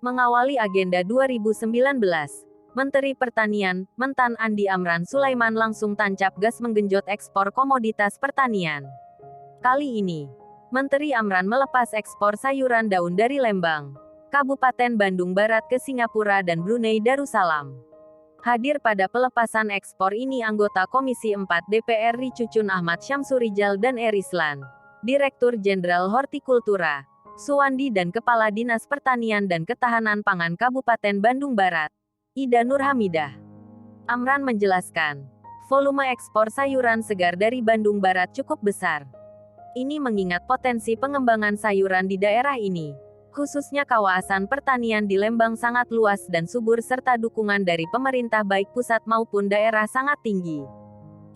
Mengawali agenda 2019, Menteri Pertanian, Mentan Andi Amran Sulaiman langsung tancap gas menggenjot ekspor komoditas pertanian. Kali ini, Menteri Amran melepas ekspor sayuran daun dari Lembang, Kabupaten Bandung Barat ke Singapura dan Brunei Darussalam. Hadir pada pelepasan ekspor ini anggota Komisi 4 DPR RI Cucun Ahmad Syamsurijal dan Erislan, Direktur Jenderal Hortikultura, Suwandi dan Kepala Dinas Pertanian dan Ketahanan Pangan Kabupaten Bandung Barat, Ida Nurhamidah. Amran menjelaskan, volume ekspor sayuran segar dari Bandung Barat cukup besar. Ini mengingat potensi pengembangan sayuran di daerah ini, khususnya kawasan pertanian di Lembang sangat luas dan subur serta dukungan dari pemerintah baik pusat maupun daerah sangat tinggi.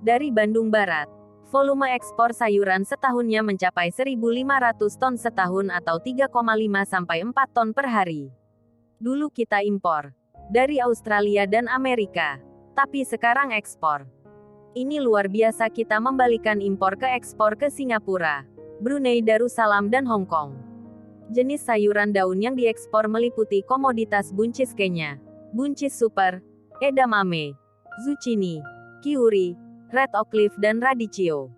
Dari Bandung Barat, volume ekspor sayuran setahunnya mencapai 1.500 ton setahun atau 3,5 sampai 4 ton per hari. Dulu kita impor dari Australia dan Amerika, tapi sekarang ekspor. Ini luar biasa, kita membalikan impor ke ekspor ke Singapura, Brunei Darussalam dan Hong Kong. Jenis sayuran daun yang diekspor meliputi komoditas buncis Kenya, buncis super, edamame, zucchini, kiwi, red olive dan radicchio.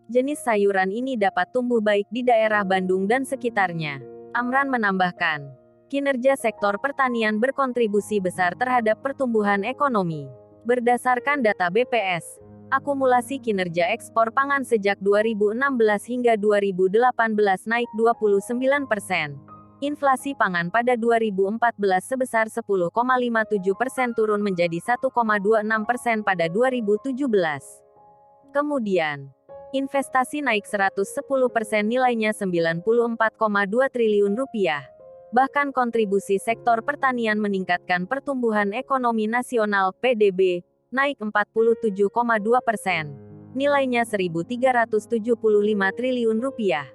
Jenis sayuran ini dapat tumbuh baik di daerah Bandung dan sekitarnya. Amran menambahkan, kinerja sektor pertanian berkontribusi besar terhadap pertumbuhan ekonomi. Berdasarkan data BPS, akumulasi kinerja ekspor pangan sejak 2016 hingga 2018 naik 29%. Inflasi pangan pada 2014 sebesar 10,57% turun menjadi 1,26% pada 2017. Kemudian, investasi naik 110%, nilainya 94,2 triliun rupiah. Bahkan kontribusi sektor pertanian meningkatkan pertumbuhan ekonomi nasional (PDB) naik 47,2%. Nilainya 1.375 triliun rupiah.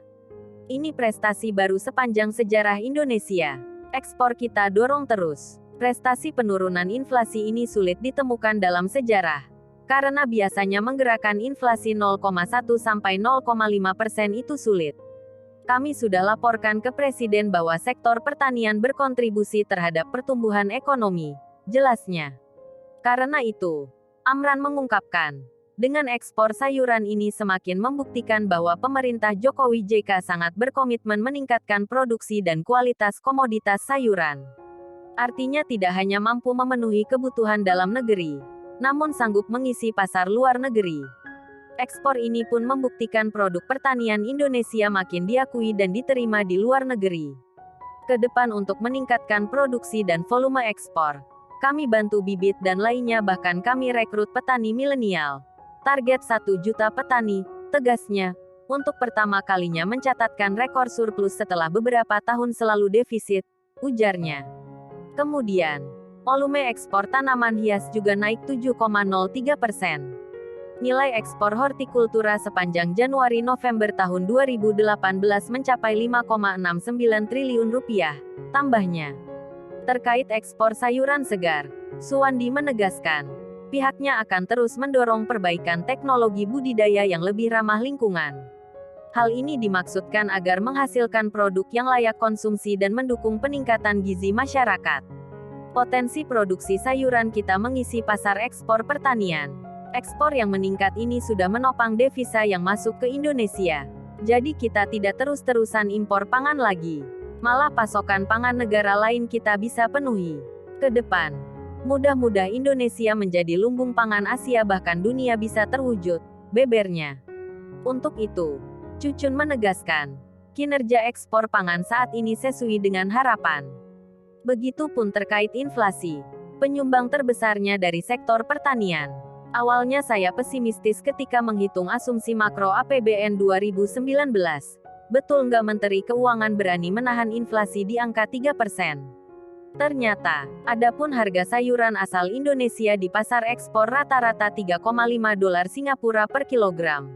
Ini prestasi baru sepanjang sejarah Indonesia. Ekspor kita dorong terus. Prestasi penurunan inflasi ini sulit ditemukan dalam sejarah. Karena biasanya menggerakkan inflasi 0,1 sampai 0,5% itu sulit. Kami sudah laporkan ke Presiden bahwa sektor pertanian berkontribusi terhadap pertumbuhan ekonomi, jelasnya. Karena itu, Amran mengungkapkan, dengan ekspor sayuran ini semakin membuktikan bahwa pemerintah Jokowi JK sangat berkomitmen meningkatkan produksi dan kualitas komoditas sayuran. Artinya tidak hanya mampu memenuhi kebutuhan dalam negeri, namun sanggup mengisi pasar luar negeri. Ekspor ini pun membuktikan produk pertanian Indonesia makin diakui dan diterima di luar negeri. Ke depan untuk meningkatkan produksi dan volume ekspor, kami bantu bibit dan lainnya, bahkan kami rekrut petani milenial. Target 1 juta petani, tegasnya, untuk pertama kalinya mencatatkan rekor surplus setelah beberapa tahun selalu defisit, ujarnya. Kemudian, volume ekspor tanaman hias juga naik 7,03%. Nilai ekspor hortikultura sepanjang Januari-November tahun 2018 mencapai 5,69 triliun rupiah, tambahnya. Terkait ekspor sayuran segar, Suwandi menegaskan, pihaknya akan terus mendorong perbaikan teknologi budidaya yang lebih ramah lingkungan. Hal ini dimaksudkan agar menghasilkan produk yang layak konsumsi dan mendukung peningkatan gizi masyarakat. Potensi produksi sayuran kita mengisi pasar ekspor pertanian. Ekspor yang meningkat ini sudah menopang devisa yang masuk ke Indonesia. Jadi kita tidak terus-terusan impor pangan lagi. Malah pasokan pangan negara lain kita bisa penuhi. Ke depan, mudah-mudahan Indonesia menjadi lumbung pangan Asia bahkan dunia bisa terwujud, bebernya. Untuk itu, Cucun menegaskan, kinerja ekspor pangan saat ini sesuai dengan harapan. Begitupun terkait inflasi, penyumbang terbesarnya dari sektor pertanian. Awalnya saya pesimistis ketika menghitung asumsi makro APBN 2019. Betul nggak Menteri Keuangan berani menahan inflasi di angka 3%? Ternyata, adapun harga sayuran asal Indonesia di pasar ekspor rata-rata $3,5 Singapura per kilogram.